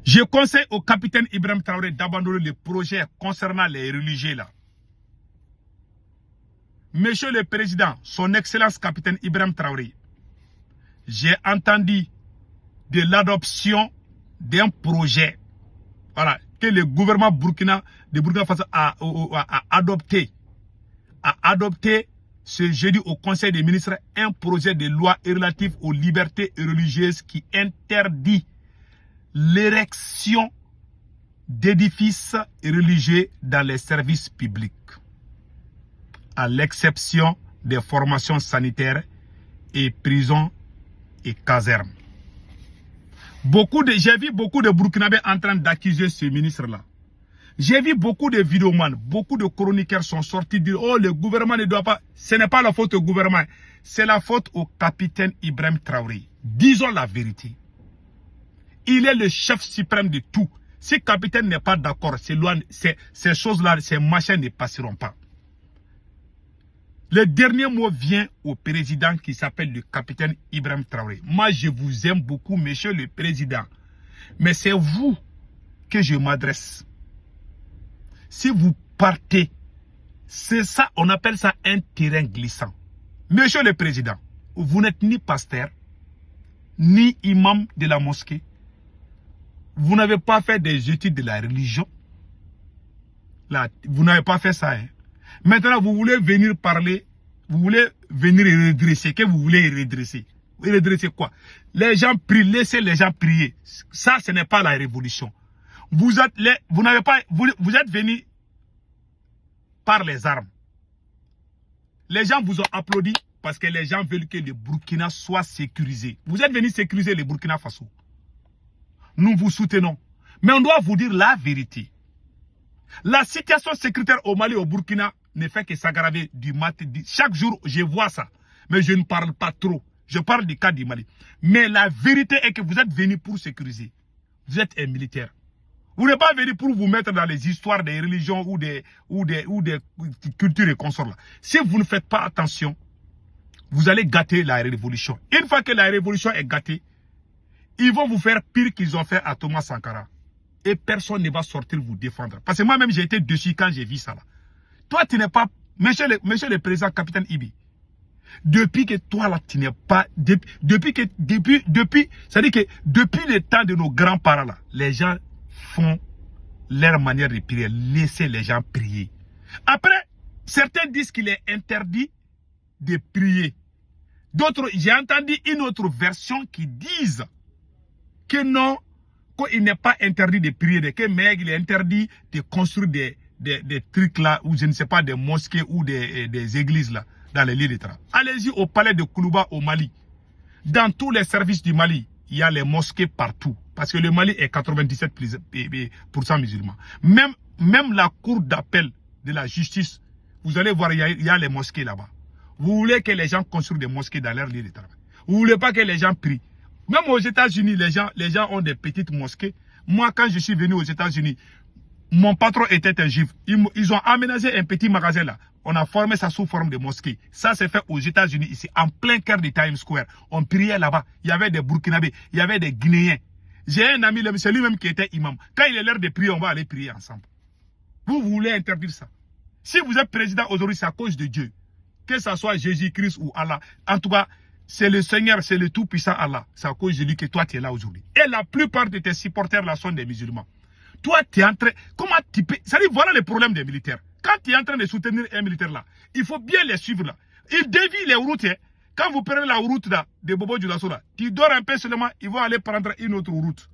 Je conseille au capitaine Ibrahim Traoré d'abandonner le projet concernant les religieux là. Monsieur le Président, son Excellence capitaine Ibrahim Traoré, j'ai entendu de l'adoption d'un projet, voilà, que le gouvernement de Burkina Faso a adopté ce jeudi au Conseil des ministres un projet de loi relatif aux libertés religieuses qui interdit l'érection d'édifices religieux dans les services publics, à l'exception des formations sanitaires et prisons et casernes. J'ai vu beaucoup de Burkinabés en train d'accuser ce ministre-là. J'ai vu beaucoup de vidéomans, beaucoup de chroniqueurs sont sortis dire « Oh, le gouvernement ne doit pas... » Ce n'est pas la faute au gouvernement, c'est la faute au capitaine Ibrahim Traoré. Disons la vérité. Il est le chef suprême de tout. Si le capitaine n'est pas d'accord, ces choses-là, ces machins ne passeront pas. Le dernier mot vient au président qui s'appelle le capitaine Ibrahim Traoré. Moi, je vous aime beaucoup, monsieur le président. Mais c'est vous que je m'adresse. Si vous partez, c'est ça, on appelle ça un terrain glissant. Monsieur le président, vous n'êtes ni pasteur, ni imam de la mosquée. Vous n'avez pas fait des études de la religion. Là, vous n'avez pas fait ça. Hein. Maintenant, vous voulez venir parler, vous voulez venir redresser. Que vous voulez redresser? Redresser quoi? Les gens prient, laissez les gens prier. Ça, ce n'est pas la révolution. Vous êtes venus par les armes. Les gens vous ont applaudi parce que les gens veulent que le Burkina soit sécurisé. Vous êtes venus sécuriser le Burkina Faso. Nous vous soutenons. Mais on doit vous dire la vérité. La situation sécuritaire au Mali et au Burkina ne fait que s'aggraver du matin. Chaque jour, je vois ça. Mais je ne parle pas trop. Je parle du cas du Mali. Mais la vérité est que vous êtes venus pour sécuriser. Vous êtes un militaire. Vous n'êtes pas venu pour vous mettre dans les histoires des religions ou des cultures et consorts là. Si vous ne faites pas attention, vous allez gâter la révolution. Une fois que la révolution est gâtée, ils vont vous faire pire qu'ils ont fait à Thomas Sankara. Et personne ne va sortir vous défendre. Parce que moi-même, j'ai été dessus quand j'ai vu ça là. Toi, tu n'es pas... Monsieur le président, capitaine Ibi, depuis que toi là, tu n'es pas... C'est-à-dire que depuis le temps de nos grands-parents là, les gens font leur manière de prier. Laissez les gens prier. Après, certains disent qu'il est interdit de prier. D'autres, j'ai entendu une autre version qui disent que non, qu'il n'est pas interdit de prier, mais il est interdit de construire des trucs là, ou je ne sais pas, des mosquées ou des églises là, dans les lieux de travail. Allez-y au palais de Koulouba au Mali. Dans tous les services du Mali, il y a les mosquées partout. Parce que le Mali est 97% musulman. Même la cour d'appel de la justice, vous allez voir, il y a les mosquées là-bas. Vous voulez que les gens construisent des mosquées dans leur lieu de travail. Vous ne voulez pas que les gens prient. Même aux États-Unis, les gens ont des petites mosquées. Moi, quand je suis venu aux États-Unis, mon patron était un juif. Ils ont aménagé un petit magasin là. On a formé ça sous forme de mosquée. Ça s'est fait aux États-Unis, ici, en plein cœur de Times Square. On priait là-bas. Il y avait des Burkinabés, il y avait des Guinéens. J'ai un ami, c'est lui-même qui était imam. Quand il est l'heure de prier, on va aller prier ensemble. Vous voulez interdire ça? Si vous êtes président aujourd'hui, c'est à cause de Dieu. Que ce soit Jésus-Christ ou Allah. En tout cas, c'est le Seigneur, c'est le tout-puissant Allah. C'est à cause de lui que toi, tu es là aujourd'hui. Et la plupart de tes supporters là sont des musulmans. Toi, tu es en train... Comment tu peux... Ça dit, voilà le problème des militaires. Quand tu es en train de soutenir un militaire là, il faut bien les suivre là. Ils dévient les routes. Hein. Quand vous prenez la route là, de Bobo Dioulasso là, tu dors un peu seulement, ils vont aller prendre une autre route.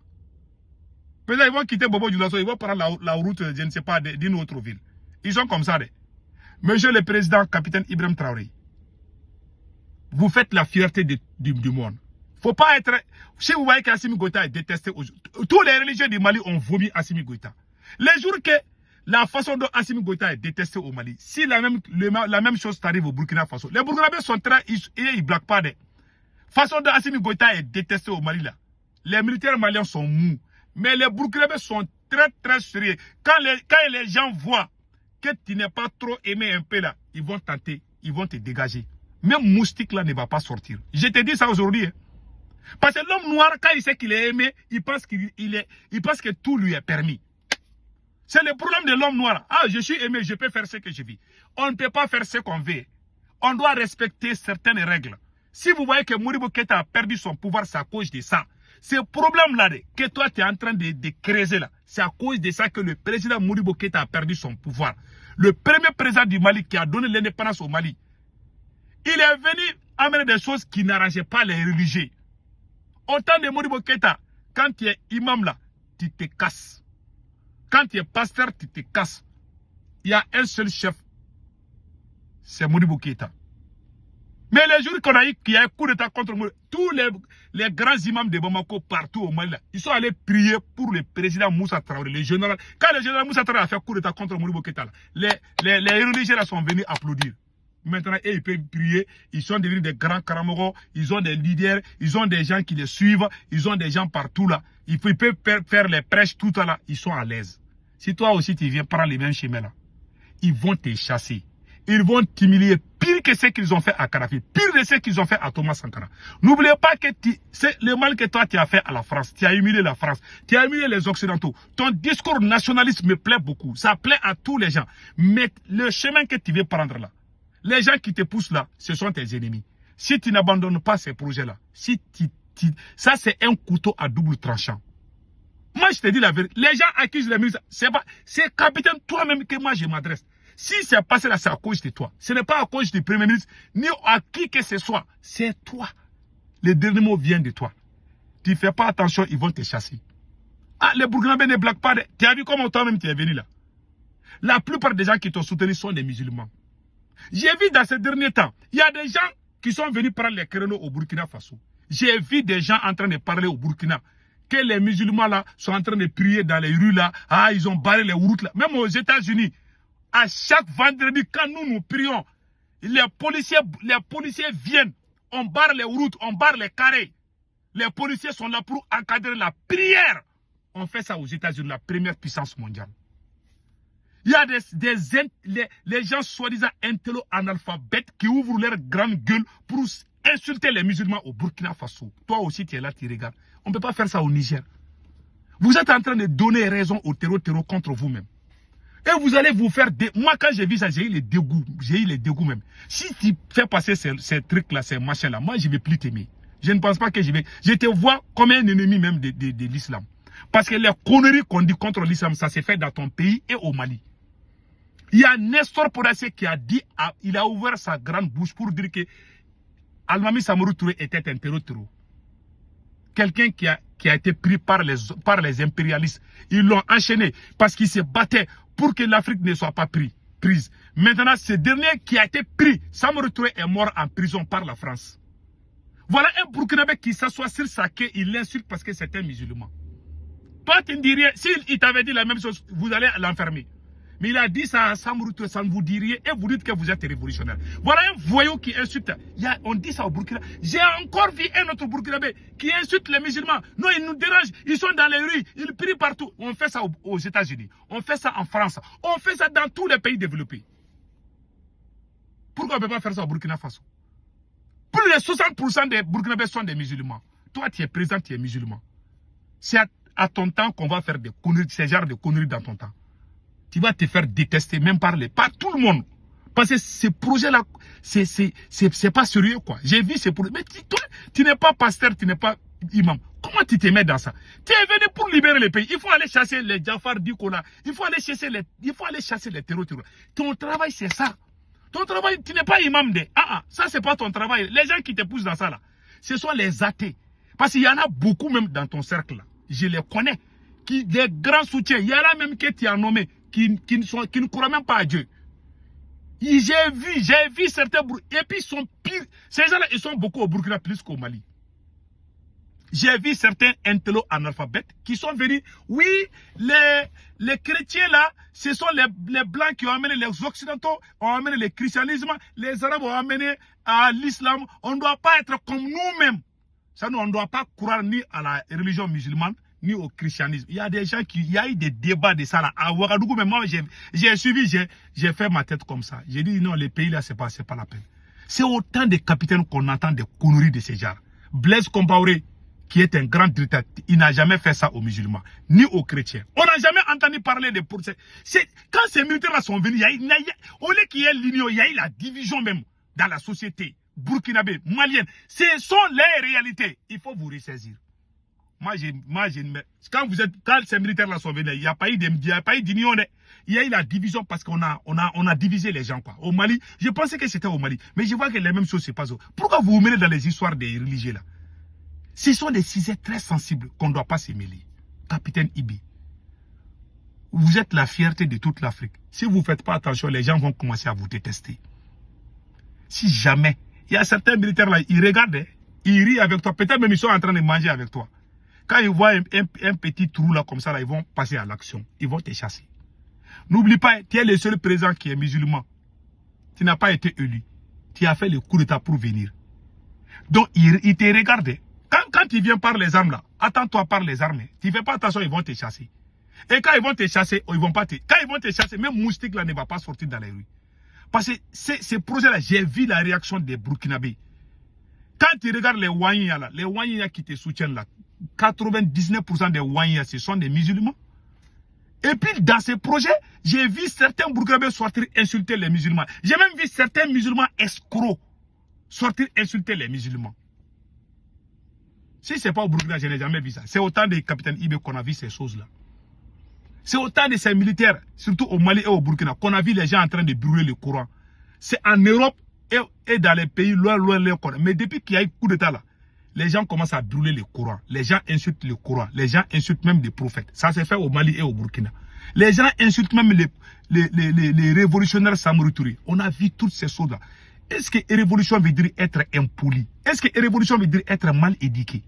Peut-être ils vont quitter Bobo Dioulasso, ils vont prendre la route, je ne sais pas, d'une autre ville. Ils sont comme ça. Monsieur le président, capitaine Ibrahim Traoré, vous faites la fierté du monde. Faut pas être... Si vous voyez qu'Assimi Goïta est détesté aujourd'hui, tous les religieux du Mali ont vomi Assimi Goïta. Les jours que la façon dont Assimi Goïta est détesté au Mali, si la même chose t'arrive au Burkina Faso, les Burkinabés sont très... Ils blaguent pas. La façon dont Assimi Goïta est détesté au Mali là, les militaires maliens sont mous. Mais les Burkinabés sont très très sérieux. Quand les gens voient que tu n'es pas trop aimé un peu là, ils vont tenter, ils vont te dégager. Même moustique là ne va pas sortir. Je te dis ça aujourd'hui. Hein. Parce que l'homme noir, quand il sait qu'il est aimé, il pense que tout lui est permis. C'est le problème de l'homme noir. Ah, je suis aimé, je peux faire ce que je vis. On ne peut pas faire ce qu'on veut. On doit respecter certaines règles. Si vous voyez que Modibo Keïta a perdu son pouvoir, c'est à cause de ça. Ce problème-là que toi tu es en train de creuser là, c'est à cause de ça que le président Modibo Keïta a perdu son pouvoir. Le premier président du Mali qui a donné l'indépendance au Mali, il est venu amener des choses qui n'arrangeaient pas les religieux. Au temps de Modibo Keïta, quand tu es imam là, tu te casses. Quand tu es pasteur, tu te casses. Il y a un seul chef, c'est Modibo Keïta. Mais les jours qu'on a eu qu'il y a un coup d'état contre Modibo, tous les grands imams de Bamako partout au Mali, là, ils sont allés prier pour le président Moussa Traoré, le général. Quand le général Moussa Traoré a fait coup d'état contre Modibo Keïta, les religieux là sont venus applaudir. Maintenant, ils peuvent prier, ils sont devenus des grands karamogos, ils ont des leaders, ils ont des gens qui les suivent, ils ont des gens partout là. Ils peuvent faire les prêches tout là, ils sont à l'aise. Si toi aussi tu viens prendre les mêmes chemins là, ils vont te chasser. Ils vont t'humilier pire que ce qu'ils ont fait à Kadhafi, pire que ce qu'ils ont fait à Thomas Sankara. N'oubliez pas que c'est le mal que toi tu as fait à la France. Tu as humilié la France, tu as humilié les Occidentaux. Ton discours nationaliste me plaît beaucoup, ça plaît à tous les gens. Mais le chemin que tu veux prendre là, les gens qui te poussent là, ce sont tes ennemis. Si tu n'abandonnes pas ces projets-là, ça c'est un couteau à double tranchant. Moi je te dis la vérité, les gens accusent les ministres, c'est capitaine toi-même que moi je m'adresse. Si c'est passé là, c'est à cause de toi. Ce n'est pas à cause du Premier ministre, ni à qui que ce soit. C'est toi. Le dernier mot vient de toi. Tu ne fais pas attention, ils vont te chasser. Ah, les Burkinabés ne blaguent pas. Tu as vu comment toi-même tu es venu là? La plupart des gens qui t'ont soutenu sont des musulmans. J'ai vu dans ces derniers temps, il y a des gens qui sont venus prendre les créneaux au Burkina Faso. J'ai vu des gens en train de parler au Burkina. Que les musulmans là sont en train de prier dans les rues là. Ah, ils ont barré les routes là. Même aux États-Unis. À chaque vendredi, quand nous prions, les policiers viennent, on barre les routes, on barre les carrés. Les policiers sont là pour encadrer la prière. On fait ça aux États-Unis, la première puissance mondiale. Il y a les gens soi-disant intello-analphabètes qui ouvrent leur grande gueule pour insulter les musulmans au Burkina Faso. Toi aussi, tu es là, tu regardes. On ne peut pas faire ça au Niger. Vous êtes en train de donner raison au terreau contre vous-même. Et vous allez vous faire... Moi, quand j'ai vu ça, j'ai eu les dégoûts. J'ai eu les dégoûts même. Si tu fais passer ces trucs-là, ces machins-là, moi, je ne vais plus t'aimer. Je ne pense pas que je vais... Je te vois comme un ennemi même de l'islam. Parce que les conneries qu'on dit contre l'islam, ça s'est fait dans ton pays et au Mali. Il y a Nestor Podase qui a dit... Il a ouvert sa grande bouche pour dire que Almami Samarou Touré était un terreau. Quelqu'un qui a été pris par les impérialistes. Ils l'ont enchaîné parce qu'il se battait pour que l'Afrique ne soit pas prise. Maintenant, ce dernier qui a été pris, Samarou Touré est mort en prison par la France. Voilà un Burkinabé qui s'assoit sur sa queue, il l'insulte parce que c'est un musulman. Toi, tu ne dis rien. S'il t'avait dit la même chose, vous allez l'enfermer. Mais il a dit ça à Samarou Touré, ça ne vous dit rien et vous dites que vous êtes révolutionnaire. Voilà un voyou qui insulte. On dit ça au Burkina. J'ai encore vu un autre Burkinabé qui insulte les musulmans. Non, ils nous dérangent. Ils sont dans les rues. Ils prient partout. On fait ça aux États-Unis. On fait ça en France. On fait ça dans tous les pays développés. Pourquoi on ne peut pas faire ça au Burkina Faso? Plus de 60% des Burkinabés sont des musulmans. Toi, tu es présent, tu es musulman. C'est à ton temps qu'on va faire des conneries, ces genres de conneries dans ton temps. Tu vas te faire détester même par tout le monde. Parce que ce projet-là, c'est pas sérieux, quoi. J'ai vu ces projets. Mais toi, tu n'es pas pasteur, tu n'es pas imam. Comment tu te mets dans ça? Tu es venu pour libérer le pays. Il faut aller chasser les Jafar Dikola. Il faut aller chasser les terroristes. Ton travail, c'est ça. Ton travail, tu n'es pas imam de. Ça, c'est pas ton travail. Les gens qui te poussent dans ça, là, ce sont les athées. Parce qu'il y en a beaucoup même dans ton cercle, là. Je les connais. Des grands soutiens. Il y en a même que tu as nommé. Qui ne croient même pas à Dieu. J'ai vu certains... Et puis ils sont pires. Ces gens-là, ils sont beaucoup au Burkina plus qu'au Mali. J'ai vu certains intello-analphabètes qui sont venus. Oui, les chrétiens là, ce sont les blancs qui ont amené les occidentaux, ont amené le christianisme, les arabes ont amené à l'islam. On ne doit pas être comme nous-mêmes. Ça, nous, on ne doit pas croire ni à la religion musulmane, ni au christianisme. Il y a des gens il y a eu des débats de ça là. À Ouagadougou, mais moi, j'ai suivi, j'ai fait ma tête comme ça. J'ai dit non, les pays là, c'est pas la peine. C'est autant de capitaines qu'on entend des conneries de ces genres. Blaise Compaoré, qui est un grand dictateur, il n'a jamais fait ça aux musulmans, ni aux chrétiens. On n'a jamais entendu parler de procès. Quand ces militaires-là sont venus, au lieu qu'il y ait l'union, il y a eu la division même dans la société burkinabé, malienne. Ce sont les réalités. Il faut vous ressaisir. Quand ces militaires-là sont venus, il n'y a pas eu d'union. Il y a eu la division parce qu'on a divisé les gens. Quoi. Au Mali, je pensais que c'était au Mali. Mais je vois que les mêmes choses se passent. Pourquoi vous vous mêlez dans les histoires des religieux là? Ce sont des sujets très sensibles qu'on ne doit pas se mêler. Capitaine Ibi, vous êtes la fierté de toute l'Afrique. Si vous ne faites pas attention, les gens vont commencer à vous détester. Si jamais, il y a certains militaires là, ils regardent, ils rient avec toi. Peut-être même ils sont en train de manger avec toi. Quand ils voient un petit trou là comme ça, là, ils vont passer à l'action. Ils vont te chasser. N'oublie pas, tu es le seul président qui est musulman. Tu n'as pas été élu. Tu as fait le coup d'état pour venir. Donc, ils te regardent. Quand tu viens par les armes là, attends-toi par les armes. Tu ne fais pas attention, ils vont te chasser. Et quand ils vont te chasser, ils vont pas te... Quand ils vont te chasser, même moustique là ne va pas sortir dans les rues. Parce que ces projets-là, j'ai vu la réaction des Burkinabés. Quand tu regardes les Wanyas là, les Wanyas qui te soutiennent là, 99% des Wanyas, ce sont des musulmans. Et puis dans ces projets, j'ai vu certains Burkinabés sortir insulter les musulmans. J'ai même vu certains musulmans escrocs sortir insulter les musulmans. Si ce n'est pas au Burkina, je n'ai jamais vu ça. C'est au temps des capitaines Ibe qu'on a vu ces choses-là. C'est au temps de ces militaires, surtout au Mali et au Burkina, qu'on a vu les gens en train de brûler le Coran. C'est en Europe et dans les pays loin, mais depuis qu'il y a eu coup d'état là, les gens commencent à brûler le Coran. Les gens insultent le Coran. Les gens insultent même des prophètes. Ça s'est fait au Mali et au Burkina. Les gens insultent même les révolutionnaires Samori Touré. On a vu toutes ces choses-là. Est-ce que révolution veut dire être impoli? Est-ce que révolution veut dire être mal éduqué?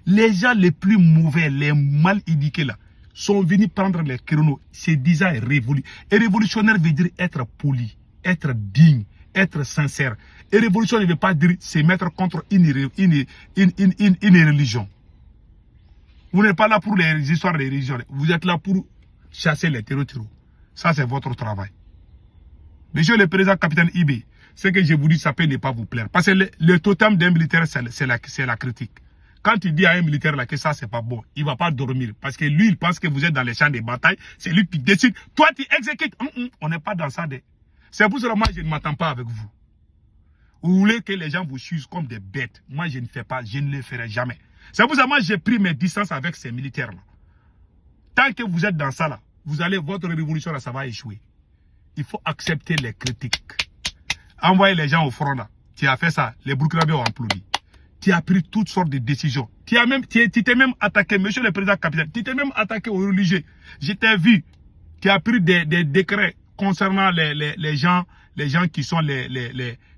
Les gens les plus mauvais, les mal éduqués là, sont venus prendre les créneaux, se disant révolu. Et révolutionnaire veut dire être poli, être digne, être sincère. Et révolution ne veut pas dire se mettre contre une religion. Vous n'êtes pas là pour les histoires de religion. Vous êtes là pour chasser les terreaux. Ça, c'est votre travail. Monsieur le président capitaine Ibe, ce que je vous dis, ça peut ne pas vous plaire. Parce que le totem d'un militaire, c'est la critique. Quand tu dis à un militaire là que ça c'est pas bon, il ne va pas dormir. Parce que lui, il pense que vous êtes dans les champs de bataille. C'est lui qui décide. Toi, tu exécutes. On n'est pas dans ça. C'est pour cela que moi, je ne m'attends pas avec vous. Vous voulez que les gens vous suivent comme des bêtes. Moi, je ne fais pas. Je ne le ferai jamais. C'est pour ça que moi, j'ai pris mes distances avec ces militaires là. Tant que vous êtes dans ça là, votre révolution là, ça va échouer. Il faut accepter les critiques. Envoyer les gens au front là. Tu as fait ça. Les Burkinabés ont applaudi. Tu as pris toutes sortes de décisions. Tu t'es même attaqué, monsieur le président capitaine, tu t'es même attaqué aux religieux. Je t'ai vu. Tu as pris des décrets concernant les gens qui sont les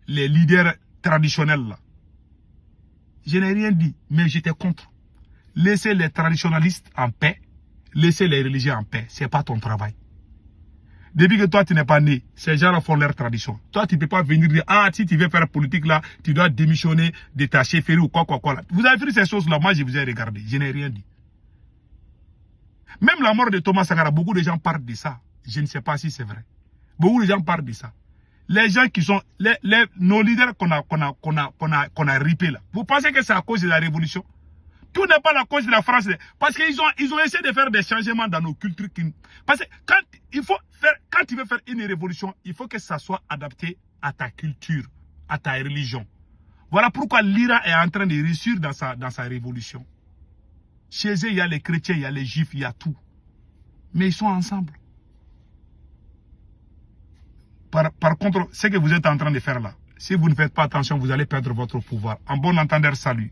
leaders traditionnels là. Je n'ai rien dit, mais j'étais contre. Laissez les traditionnalistes en paix. Laissez les religieux en paix. Ce n'est pas ton travail. Depuis que toi, tu n'es pas né, ces gens font leur tradition. Toi, tu ne peux pas venir dire, ah, si tu veux faire politique là, tu dois démissionner de ta chefferie ou quoi là. Vous avez fait ces choses-là, moi, je vous ai regardé. Je n'ai rien dit. Même la mort de Thomas Sankara, beaucoup de gens parlent de ça. Je ne sais pas si c'est vrai. Beaucoup de gens parlent de ça. Les gens qui sont, nos leaders qu'on a ripés là. Vous pensez que c'est à cause de la révolution? Tout n'est pas la cause de la France. Parce qu'ils ont essayé de faire des changements dans nos cultures. Parce que quand tu veux faire une révolution, il faut que ça soit adapté à ta culture, à ta religion. Voilà pourquoi l'Iran est en train de réussir dans sa révolution. Chez eux, il y a les chrétiens, il y a les juifs, il y a tout. Mais ils sont ensemble. Par contre, ce que vous êtes en train de faire là, si vous ne faites pas attention, vous allez perdre votre pouvoir. En bon entendeur, salut.